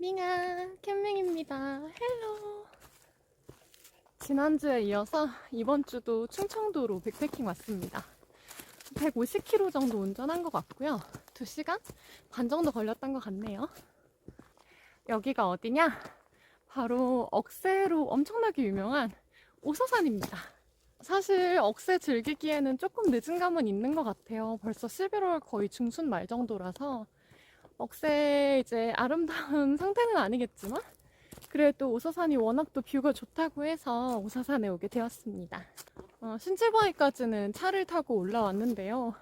밍아, 캠밍입니다. 헬로. 지난주에 이어서 이번 주도 충청도로 백패킹 왔습니다. 150km 정도 운전한 것 같고요. 2시간 반 정도 걸렸던 것 같네요. 여기가 어디냐? 바로 억새로 엄청나게 유명한 오서산입니다. 사실 억새 즐기기에는 조금 늦은 감은 있는 것 같아요. 벌써 11월 거의 중순 말 정도라서 억새 이제 아름다운 상태는 아니겠지만 그래도 오서산이 워낙 또 뷰가 좋다고 해서 오서산에 오게 되었습니다. 신칠바위까지는 차를 타고 올라왔는데요.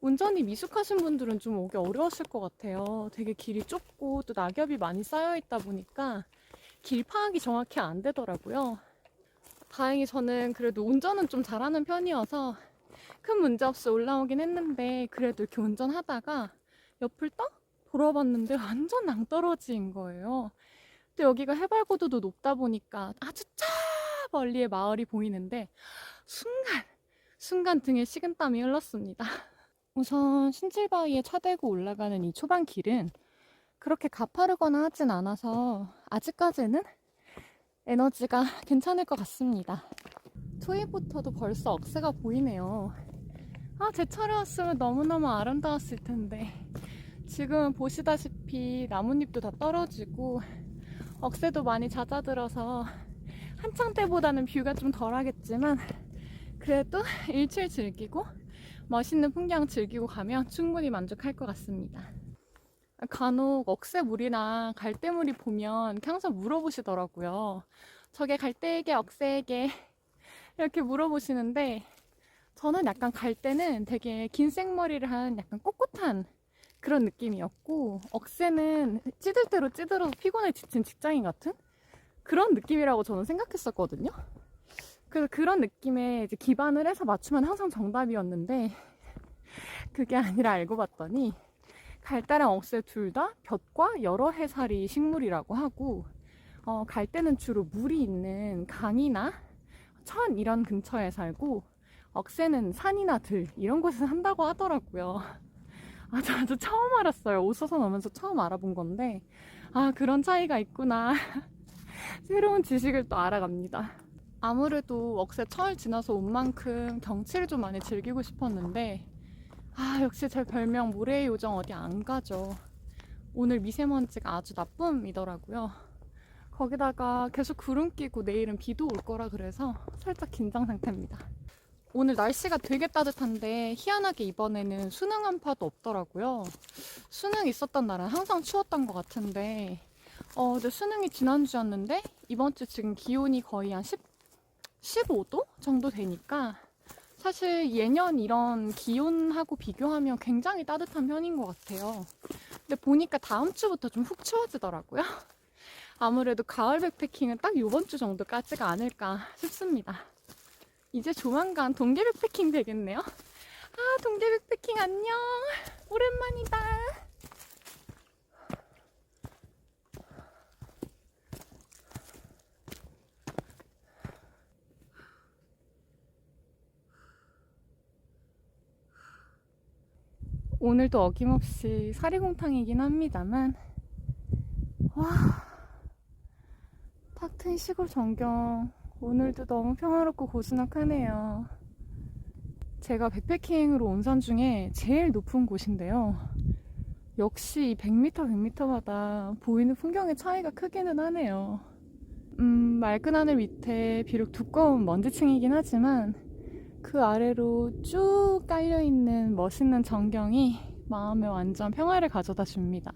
운전이 미숙하신 분들은 좀 오기 어려우실 것 같아요. 되게 길이 좁고 또 낙엽이 많이 쌓여있다 보니까 길 파악이 정확히 안 되더라고요. 다행히 저는 그래도 운전은 좀 잘하는 편이어서 큰 문제 없이 올라오긴 했는데 그래도 이렇게 운전하다가 옆을 딱 돌아봤는데 완전 낭떠러지인 거예요. 또 여기가 해발고도도 높다 보니까 아주 저 멀리에 마을이 보이는데 순간 등에 식은땀이 흘렀습니다. 우선 신칠바위에 차 대고 올라가는 이 초반 길은 그렇게 가파르거나 하진 않아서 아직까지는 에너지가 괜찮을 것 같습니다. 초입부터도 벌써 억새가 보이네요. 제 차례 왔으면 너무너무 아름다웠을 텐데 지금 보시다시피 나뭇잎도 다 떨어지고 억새도 많이 잦아들어서 한창 때보다는 뷰가 좀 덜하겠지만 그래도 일출 즐기고 멋있는 풍경 즐기고 가면 충분히 만족할 것 같습니다. 간혹 억새물이나 갈대물이 보면 항상 물어보시더라고요. 저게 갈대에게 억새에게 이렇게 물어보시는데 저는 약간 갈대는 되게 긴 생머리를 한 약간 꼿꼿한 그런 느낌이었고 억새는 찌들 대로 찌들어서 피곤해 지친 직장인 같은 그런 느낌이라고 저는 생각했었거든요. 그래서 그런 느낌에 이제 기반을 해서 맞추면 항상 정답이었는데 그게 아니라 알고 봤더니 갈대랑 억새 둘 다 볕과 여러 해살이 식물이라고 하고 갈대는 주로 물이 있는 강이나 천 이런 근처에 살고 억새는 산이나 들 이런 곳에서 산다고 하더라고요. 저도 처음 알았어요. 오서산 오면서 처음 알아본 건데 그런 차이가 있구나. 새로운 지식을 또 알아갑니다. 아무래도 억새 철 지나서 온 만큼 경치를 좀 많이 즐기고 싶었는데 역시 제 별명 모래의 요정 어디 안 가죠. 오늘 미세먼지가 아주 나쁨이더라고요. 거기다가 계속 구름 끼고 내일은 비도 올 거라 그래서 살짝 긴장 상태입니다. 오늘 날씨가 되게 따뜻한데 희한하게 이번에는 수능 한파도 없더라고요. 수능 있었던 날은 항상 추웠던 것 같은데 근데 수능이 지난주였는데 이번 주 지금 기온이 거의 한 15도 정도 되니까 사실 예년 이런 기온하고 비교하면 굉장히 따뜻한 편인 것 같아요. 근데 보니까 다음 주부터 좀 훅 추워지더라고요. 아무래도 가을 백패킹은 딱 이번 주 정도까지가 아닐까 싶습니다. 이제 조만간 동계 백패킹 되겠네요. 동계 백패킹 안녕. 오랜만이다. 오늘도 어김없이 사리곰탕이긴 합니다만 탁 트인 시골 전경 오늘도 너무 평화롭고 고즈넉하네요. 제가 백패킹으로 온 산 중에 제일 높은 곳인데요. 역시 100m, 100m마다 보이는 풍경의 차이가 크기는 하네요. 맑은 하늘 밑에 비록 두꺼운 먼지층이긴 하지만 그 아래로 쭉 깔려있는 멋있는 전경이 마음에 완전 평화를 가져다 줍니다.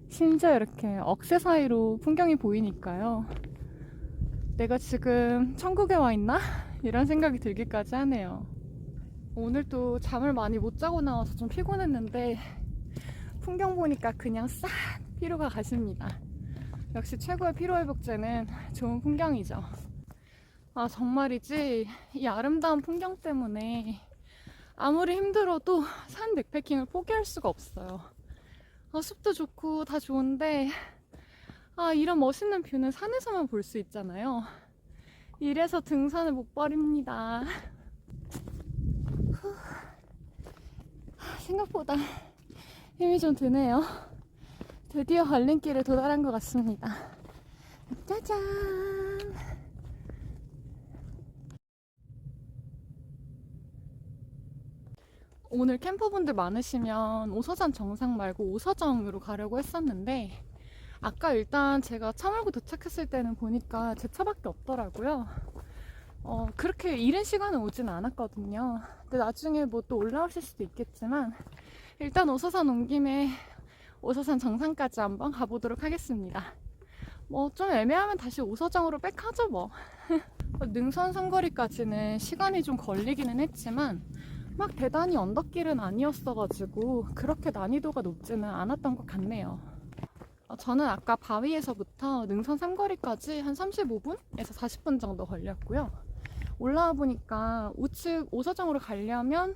심지어 이렇게 억새 사이로 풍경이 보이니까요. 내가 지금 천국에 와 있나? 이런 생각이 들기까지 하네요. 오늘도 잠을 많이 못 자고 나와서 좀 피곤했는데 풍경 보니까 그냥 싹 피로가 가십니다. 역시 최고의 피로회복제는 좋은 풍경이죠. 정말이지 이 아름다운 풍경 때문에 아무리 힘들어도 산 백패킹을 포기할 수가 없어요. 숲도 좋고 다 좋은데 이런 멋있는 뷰는 산에서만 볼 수 있잖아요. 이래서 등산을 못 버립니다. 생각보다 힘이 좀 드네요. 드디어 걸림길에 도달한 것 같습니다. 짜잔! 오늘 캠퍼분들 많으시면 오서산 정상 말고 오서정으로 가려고 했었는데 아까 일단 제가 차 몰고 도착했을 때는 보니까 제 차밖에 없더라고요. 그렇게 이른 시간에 오진 않았거든요. 근데 나중에 뭐 또 올라오실 수도 있겠지만 일단 오서산 온 김에 오서산 정상까지 한번 가보도록 하겠습니다. 뭐 좀 애매하면 다시 오서정으로 백하죠 뭐. 능선 삼거리까지는 시간이 좀 걸리기는 했지만 막 대단히 언덕길은 아니었어가지고 그렇게 난이도가 높지는 않았던 것 같네요. 저는 아까 바위에서부터 능선 삼거리까지 한 35분에서 40분 정도 걸렸고요. 올라와 보니까 우측 오서정으로 가려면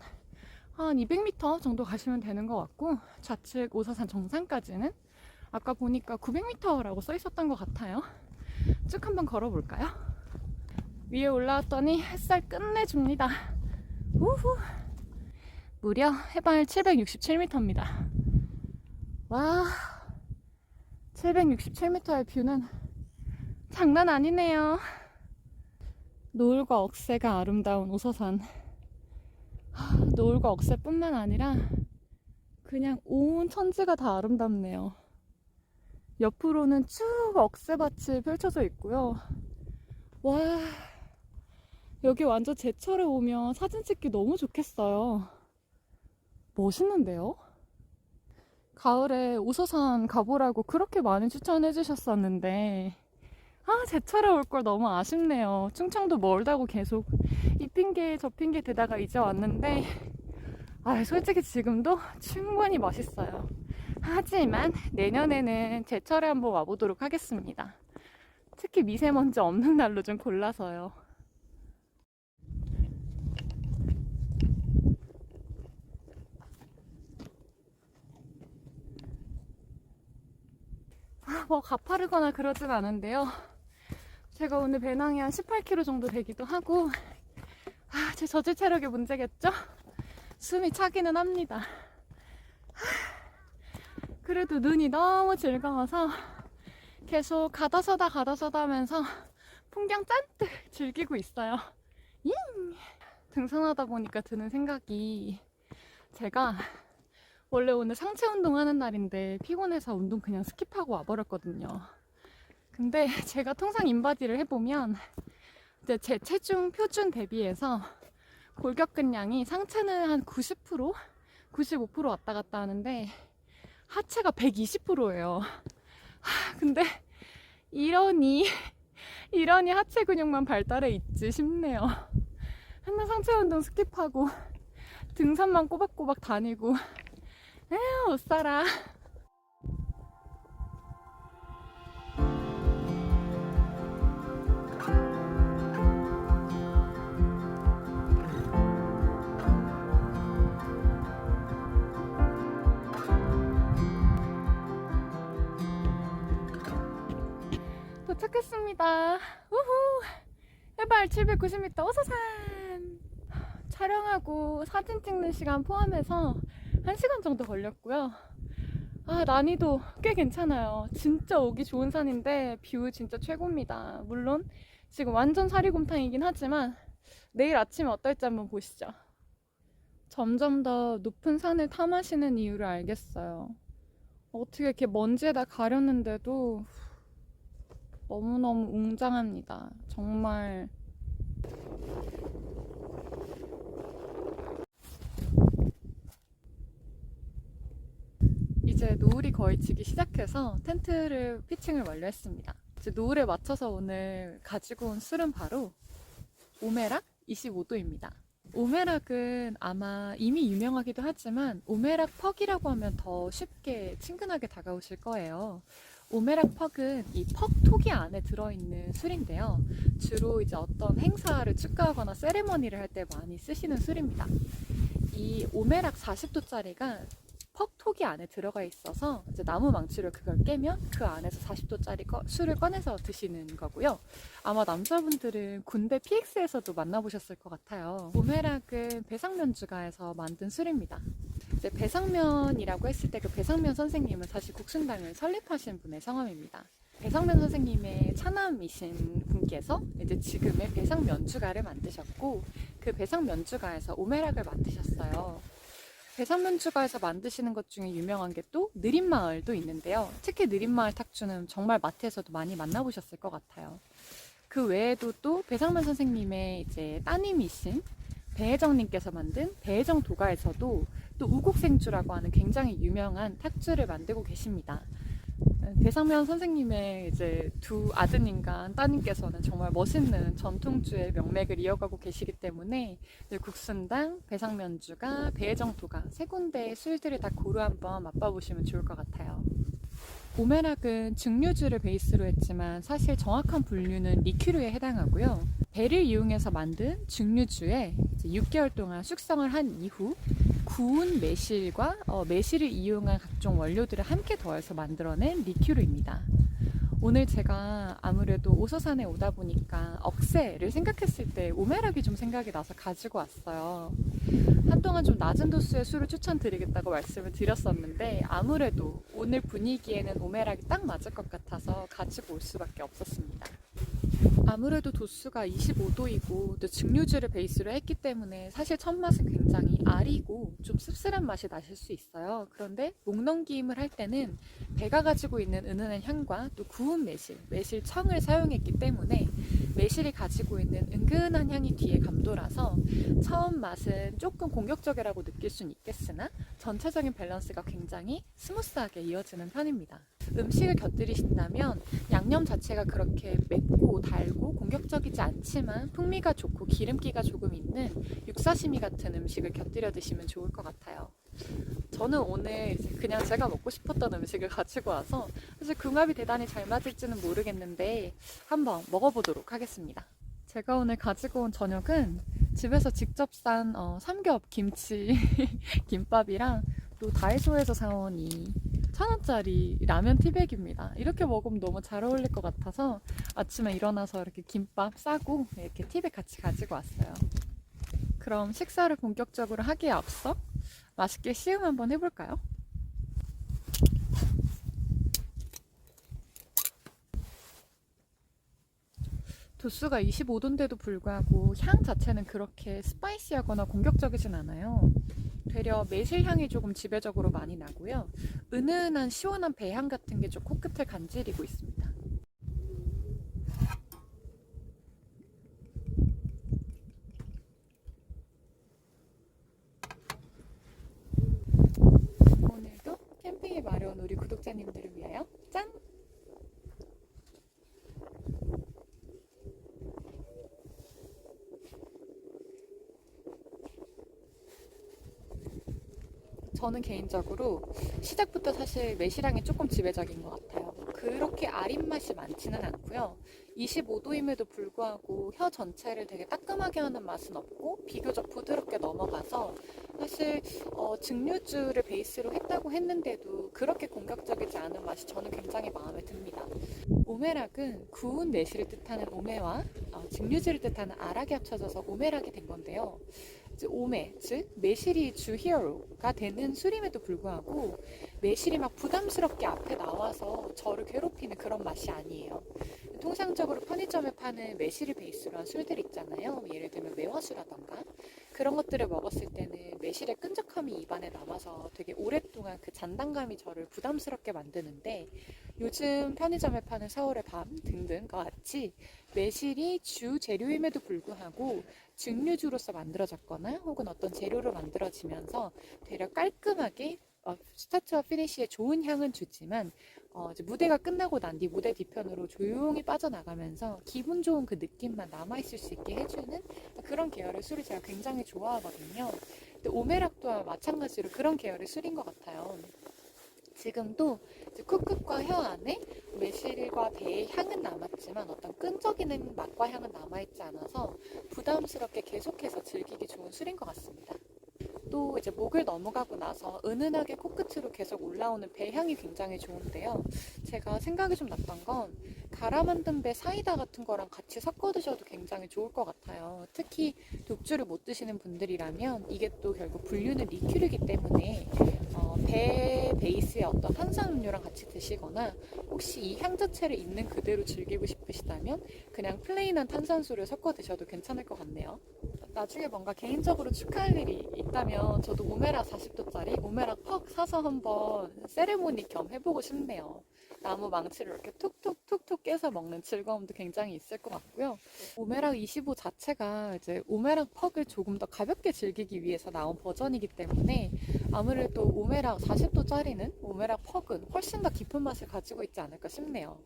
한 200m 정도 가시면 되는 것 같고 좌측 오서산 정상까지는 아까 보니까 900m라고 써 있었던 것 같아요. 쭉 한번 걸어볼까요? 위에 올라왔더니 햇살 끝내줍니다. 우후! 무려 해발 767m입니다. 와, 767m의 뷰는 장난 아니네요. 노을과 억새가 아름다운 오서산. 노을과 억새뿐만 아니라 그냥 온 천지가 다 아름답네요. 옆으로는 쭉 억새밭이 펼쳐져 있고요. 와, 여기 완전 제철에 오면 사진 찍기 너무 좋겠어요. 멋있는데요? 가을에 오서산 가보라고 그렇게 많이 추천해 주셨었는데 제철에 올 걸 너무 아쉽네요. 충청도 멀다고 계속 이 핑계 저 핑계 대다가 이제 왔는데 솔직히 지금도 충분히 멋있어요. 하지만 내년에는 제철에 한번 와보도록 하겠습니다. 특히 미세먼지 없는 날로 좀 골라서요. 뭐 가파르거나 그러진 않은데요. 제가 오늘 배낭이 한 18kg 정도 되기도 하고 제 저질 체력의 문제겠죠? 숨이 차기는 합니다. 그래도 눈이 너무 즐거워서 계속 가다서다 하면서 풍경 잔뜩 즐기고 있어요. 등산하다 보니까 드는 생각이 제가 원래 오늘 상체 운동하는 날인데 피곤해서 운동 그냥 스킵하고 와버렸거든요. 근데 제가 통상 인바디를 해보면 이제 제 체중 표준 대비해서 골격근량이 상체는 한 90%? 95% 왔다 갔다 하는데 하체가 120%예요. 근데 이러니 하체 근육만 발달해 있지 싶네요. 맨날 상체 운동 스킵하고 등산만 꼬박꼬박 다니고 에휴 못 살아. 도착했습니다. 우후! 해발 790m 오서산! 촬영하고 사진 찍는 시간 포함해서 1시간 정도 걸렸고요. 난이도 꽤 괜찮아요. 진짜 오기 좋은 산인데 뷰 진짜 최고입니다. 물론 지금 완전 사리곰탕이긴 하지만 내일 아침에 어떨지 한번 보시죠. 점점 더 높은 산을 탐하시는 이유를 알겠어요. 어떻게 이렇게 먼지에다 가렸는데도 너무너무 웅장합니다. 정말. 이제 노을이 거의 지기 시작해서 텐트를 피칭을 완료했습니다. 이제 노을에 맞춰서 오늘 가지고 온 술은 바로 오메락 25도입니다. 오메락은 아마 이미 유명하기도 하지만 오메락 퍽이라고 하면 더 쉽게 친근하게 다가오실 거예요. 오메락 퍽은 이 퍽톡이 안에 들어있는 술인데요. 주로 이제 어떤 행사를 축하하거나 세레머니를 할 때 많이 쓰시는 술입니다. 이 오메락 40도짜리가 퍽톡이 안에 들어가 있어서 이제 나무 망치로 그걸 깨면 그 안에서 40도짜리 술을 꺼내서 드시는 거고요. 아마 남자분들은 군대 PX에서도 만나보셨을 것 같아요. 오메락은 배상면주가에서 만든 술입니다. 이제 배상면이라고 했을 때 그 배상면 선생님은 사실 국순당을 설립하신 분의 성함입니다. 배상면 선생님의 차남이신 분께서 이제 지금의 배상면주가를 만드셨고, 그 배상면주가에서 오메락을 만드셨어요. 배상면주가에서 만드시는 것 중에 유명한 게 또 느린마을도 있는데요. 특히 느린마을 탁주는 정말 마트에서도 많이 만나보셨을 것 같아요. 그 외에도 또 배상면 선생님의 이제 따님이신 배혜정님께서 만든 배혜정 도가에서도 또 우곡생주라고 하는 굉장히 유명한 탁주를 만들고 계십니다. 배상면 선생님의 이제 두 아드님과 따님께서는 정말 멋있는 전통주의 명맥을 이어가고 계시기 때문에 국순당, 배상면주가, 배혜정도가 세 군데의 술들을 다 고루 한번 맛봐보시면 좋을 것 같아요. 오메락은 증류주를 베이스로 했지만 사실 정확한 분류는 리큐르에 해당하고요. 배를 이용해서 만든 증류주에 6개월 동안 숙성을 한 이후 구운 매실과 매실을 이용한 각종 원료들을 함께 더해서 만들어낸 리큐르입니다. 오늘 제가 아무래도 오서산에 오다 보니까 억새를 생각했을 때 오메락이 좀 생각이 나서 가지고 왔어요. 한동안 좀 낮은 도수의 술을 추천드리겠다고 말씀을 드렸었는데 아무래도 오늘 분위기에는 오메락이 딱 맞을 것 같아서 가지고 올 수밖에 없었습니다. 아무래도 도수가 25도이고 또 증류주를 베이스로 했기 때문에 사실 첫 맛은 굉장히 아리고 좀 씁쓸한 맛이 나실 수 있어요. 그런데 목 넘김을 할 때는 배가 가지고 있는 은은한 향과 또 구운 매실청을 사용했기 때문에 매실이 가지고 있는 은근한 향이 뒤에 감돌아서 처음 맛은 조금 공격적이라고 느낄 수는 있겠으나 전체적인 밸런스가 굉장히 스무스하게 이어지는 편입니다. 음식을 곁들이신다면 양념 자체가 그렇게 맵고 달고 공격적이지 않지만 풍미가 좋고 기름기가 조금 있는 육사시미 같은 음식을 곁들여 드시면 좋을 것 같아요. 저는 오늘 그냥 제가 먹고 싶었던 음식을 가지고 와서 사실 궁합이 대단히 잘 맞을지는 모르겠는데 한번 먹어보도록 하겠습니다. 제가 오늘 가지고 온 저녁은 집에서 직접 산 삼겹 김치 김밥이랑 또 다이소에서 사온 이 1,000원짜리 라면 티백입니다. 이렇게 먹으면 너무 잘 어울릴 것 같아서 아침에 일어나서 이렇게 김밥 싸고 이렇게 티백 같이 가지고 왔어요. 그럼 식사를 본격적으로 하기에 앞서 맛있게 시음 한번 해볼까요? 도수가 25도인데도 불구하고 향 자체는 그렇게 스파이시하거나 공격적이진 않아요. 되려 매실향이 조금 지배적으로 많이 나고요. 은은한 시원한 배향 같은 게 좀 코끝을 간지리고 있습니다. 오늘도 캠핑에 마려운 우리 구독자님들을 위하여 짠! 저는 개인적으로 시작부터 사실 매실향이 조금 지배적인 것 같아요. 그렇게 아린 맛이 많지는 않고요. 25도임에도 불구하고 혀 전체를 되게 따끔하게 하는 맛은 없고 비교적 부드럽게 넘어가서 사실 증류주를 베이스로 했다고 했는데도 그렇게 공격적이지 않은 맛이 저는 굉장히 마음에 듭니다. 오메락은 구운 매실을 뜻하는 오메와 증류주를 뜻하는 아락이 합쳐져서 오메락이 된 건데요. 오메, 즉 매실이 주 히어로가 되는 술임에도 불구하고 매실이 막 부담스럽게 앞에 나와서 저를 괴롭히는 그런 맛이 아니에요. 통상적으로 편의점에 파는 매실을 베이스로 한 술들 있잖아요. 예를 들면 매화수라던가 그런 것들을 먹었을 때는 매실의 끈적함이 입안에 남아서 되게 오랫동안 그 잔당감이 저를 부담스럽게 만드는데 요즘 편의점에 파는 서울의 밤 등등과 같이 매실이 주 재료임에도 불구하고 증류주로서 만들어졌거나 혹은 어떤 재료로 만들어지면서 되려 깔끔하게 스타트와 피니시에 좋은 향은 주지만 이제 무대가 끝나고 난 뒤 무대 뒤편으로 조용히 빠져나가면서 기분 좋은 그 느낌만 남아있을 수 있게 해주는 그런 계열의 술을 제가 굉장히 좋아하거든요. 근데 오메락 또한 마찬가지로 그런 계열의 술인 것 같아요. 지금도 쿡쿡과 혀 안에 매실과 배의 향은 남았지만 어떤 끈적이는 맛과 향은 남아있지 않아서 부담스럽게 계속해서 즐기기 좋은 술인 것 같습니다. 또 이제 목을 넘어가고 나서 은은하게 코끝으로 계속 올라오는 배 향이 굉장히 좋은데요. 제가 생각이 좀 났던 건 갈아 만든 배 사이다 같은 거랑 같이 섞어 드셔도 굉장히 좋을 것 같아요. 특히 독주를 못 드시는 분들이라면 이게 또 결국 분류는 리큐르이기 때문에 배 베이스의 어떤 탄산음료랑 같이 드시거나 혹시 이 향 자체를 있는 그대로 즐기고 싶으시다면 그냥 플레인한 탄산수를 섞어 드셔도 괜찮을 것 같네요. 나중에 뭔가 개인적으로 축하할 일이 있다면 저도 오메라 40도짜리 오메라 퍽 사서 한번 세레모니 겸 해보고 싶네요. 나무 망치를 이렇게 툭툭툭툭 깨서 먹는 즐거움도 굉장히 있을 것 같고요. 오메락 25 자체가 이제 오메락 퍽을 조금 더 가볍게 즐기기 위해서 나온 버전이기 때문에 아무래도 오메락 40도짜리는 오메락 퍽은 훨씬 더 깊은 맛을 가지고 있지 않을까 싶네요.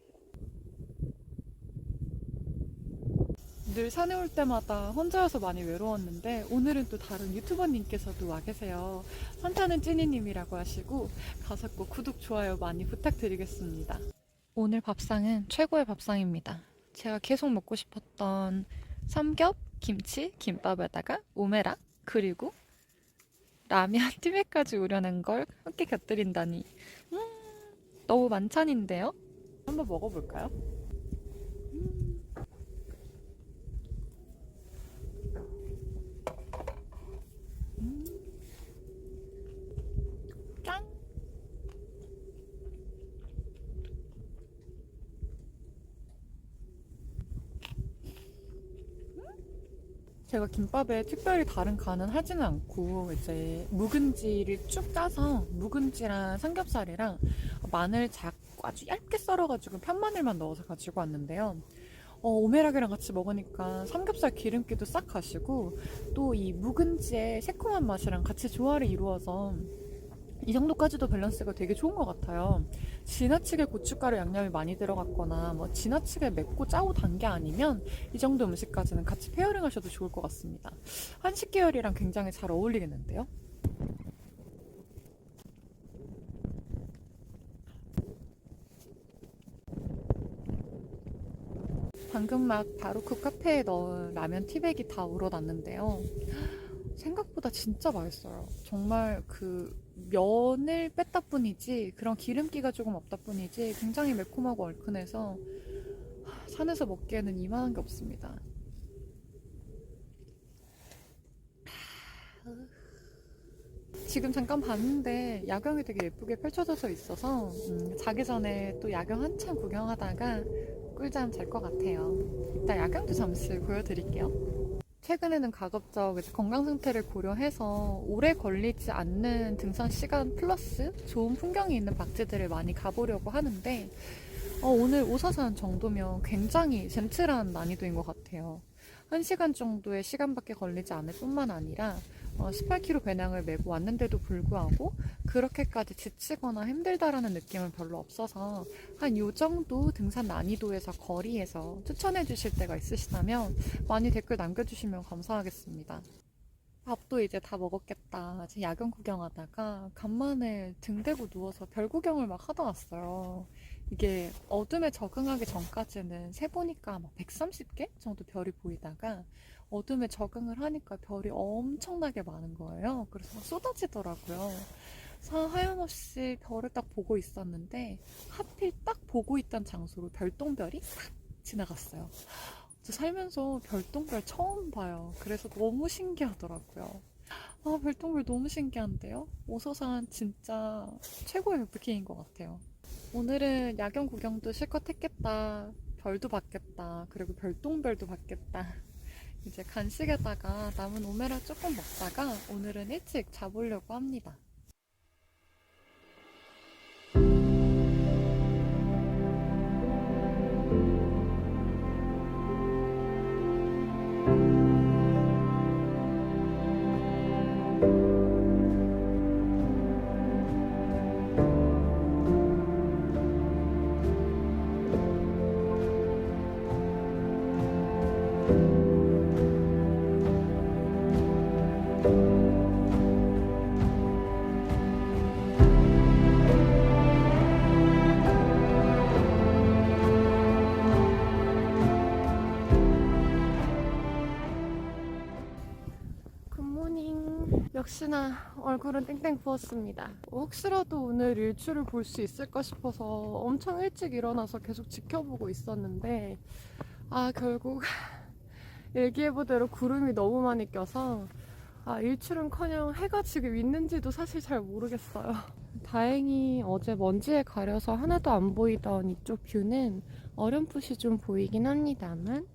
늘 산에 올 때마다 혼자여서 많이 외로웠는데 오늘은 또 다른 유튜버님께서도 와 계세요. 산타는 찐이님이라고 하시고 가서 꼭 구독, 좋아요 많이 부탁드리겠습니다. 오늘 밥상은 최고의 밥상입니다. 제가 계속 먹고 싶었던 삼겹, 김치, 김밥에다가 오메락, 그리고 라면 티백까지 우려낸 걸 함께 곁들인다니 너무 만찬인데요? 한번 먹어볼까요? 짠! 제가 김밥에 특별히 다른 간은 하지는 않고 이제 묵은지를 쭉 짜서 묵은지랑 삼겹살이랑 마늘 작고 아주 얇게 썰어가지고 편마늘만 넣어서 가지고 왔는데요. 오메락이랑 같이 먹으니까 삼겹살 기름기도 싹 가시고 또 이 묵은지의 새콤한 맛이랑 같이 조화를 이루어서 이 정도까지도 밸런스가 되게 좋은 것 같아요. 지나치게 고춧가루 양념이 많이 들어갔거나 뭐 지나치게 맵고 짜고 단 게 아니면 이 정도 음식까지는 같이 페어링 하셔도 좋을 것 같습니다. 한식 계열이랑 굉장히 잘 어울리겠는데요? 방금 막 바로크 카페에 넣은 라면 티백이 다 우러났는데요. 생각보다 진짜 맛있어요. 정말 그 면을 뺐다 뿐이지 그런 기름기가 조금 없다 뿐이지 굉장히 매콤하고 얼큰해서 산에서 먹기에는 이만한 게 없습니다. 지금 잠깐 봤는데 야경이 되게 예쁘게 펼쳐져서 있어서 자기 전에 또 야경 한참 구경하다가 꿀잠 잘 것 같아요. 이따 야경도 잠시 보여드릴게요. 최근에는 가급적 이제 건강 상태를 고려해서 오래 걸리지 않는 등산 시간 플러스 좋은 풍경이 있는 박지들을 많이 가보려고 하는데 오늘 오사산 정도면 굉장히 젠틀한 난이도인 것 같아요. 1시간 정도의 시간밖에 걸리지 않을 뿐만 아니라 18km 배낭을 메고 왔는데도 불구하고 그렇게까지 지치거나 힘들다라는 느낌은 별로 없어서 한 요 정도 등산 난이도에서 거리에서 추천해 주실 때가 있으시다면 많이 댓글 남겨주시면 감사하겠습니다. 밥도 이제 다 먹었겠다. 이제 야경 구경하다가 간만에 등 대고 누워서 별 구경을 막 하다 왔어요. 이게 어둠에 적응하기 전까지는 세보니까 막 130개 정도 별이 보이다가 어둠에 적응을 하니까 별이 엄청나게 많은 거예요. 그래서 막 쏟아지더라고요. 하염없이 별을 딱 보고 있었는데 하필 딱 보고 있던 장소로 별똥별이 싹 지나갔어요. 저 살면서 별똥별 처음 봐요. 그래서 너무 신기하더라고요. 별똥별 너무 신기한데요? 오서산 진짜 최고의 부킹인 것 같아요. 오늘은 야경 구경도 실컷 했겠다. 별도 봤겠다. 그리고 별똥별도 봤겠다. 이제 간식에다가 남은 오메라 조금 먹다가 오늘은 일찍 자보려고 합니다. 역시나 얼굴은 땡땡 부었습니다. 혹시라도 오늘 일출을 볼 수 있을까 싶어서 엄청 일찍 일어나서 계속 지켜보고 있었는데 결국 일기예보대로 구름이 너무 많이 껴서 일출은커녕 해가 지금 있는지도 사실 잘 모르겠어요. 다행히 어제 먼지에 가려서 하나도 안 보이던 이쪽 뷰는 어렴풋이 좀 보이긴 합니다만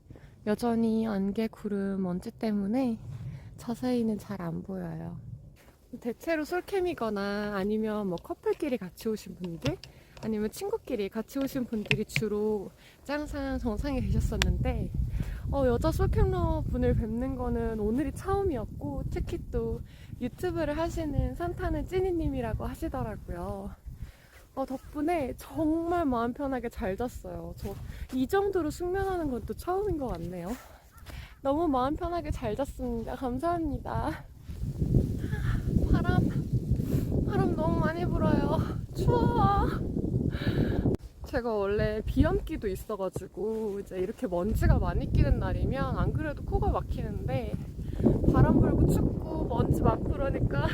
여전히 안개, 구름, 먼지 때문에 자세히는 잘 안 보여요. 대체로 솔캠이거나 아니면 뭐 커플끼리 같이 오신 분들 아니면 친구끼리 같이 오신 분들이 주로 짱상 정상에 계셨었는데 여자 솔캠러 분을 뵙는 거는 오늘이 처음이었고, 특히 또 유튜브를 하시는 산타는 찐이님이라고 하시더라고요. 덕분에 정말 마음 편하게 잘 잤어요. 저 이 정도로 숙면하는 건 또 처음인 것 같네요. 너무 마음 편하게 잘 잤습니다. 감사합니다. 바람 너무 많이 불어요. 추워. 제가 원래 비염기도 있어가지고 이제 이렇게 먼지가 많이 끼는 날이면 안 그래도 코가 막히는데 바람 불고 춥고 먼지 많고 그러니까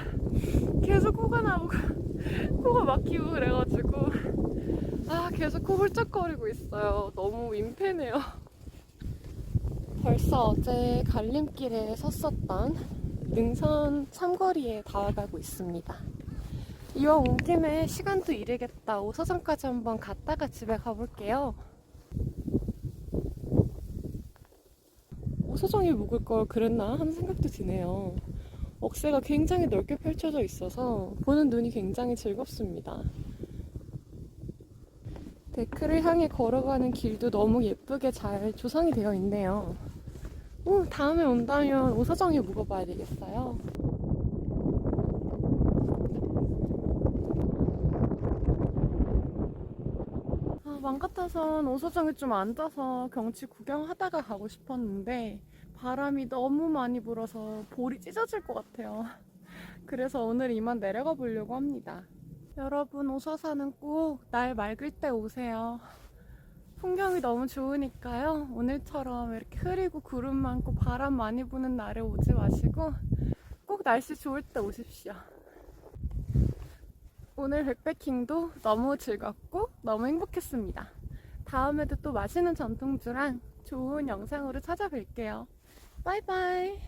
계속 코가 나고 코가 막히고 그래가지고 계속 코 훌쩍거리고 있어요. 너무 민폐네요. 벌써 어제 갈림길에 섰었던 능선 삼거리에 다가가고 있습니다. 이왕 온 김에 시간도 이르겠다. 오서점까지 한번 갔다가 집에 가볼게요. 오서정이 묵을 걸 그랬나 하는 생각도 드네요. 억새가 굉장히 넓게 펼쳐져 있어서 보는 눈이 굉장히 즐겁습니다. 데크를 향해 걸어가는 길도 너무 예쁘게 잘 조성이 되어 있네요. 다음에 온다면 오서정에 묵어봐야 되겠어요. 맘 같아선 오서정에 좀 앉아서 경치 구경하다가 가고 싶었는데 바람이 너무 많이 불어서 볼이 찢어질 것 같아요. 그래서 오늘 이만 내려가 보려고 합니다. 여러분, 오서산은 꼭 날 맑을 때 오세요. 풍경이 너무 좋으니까요. 오늘처럼 이렇게 흐리고 구름 많고 바람 많이 부는 날에 오지 마시고 꼭 날씨 좋을 때 오십시오. 오늘 백패킹도 너무 즐겁고 너무 행복했습니다. 다음에도 또 맛있는 전통주랑 좋은 영상으로 찾아뵐게요. 바이바이.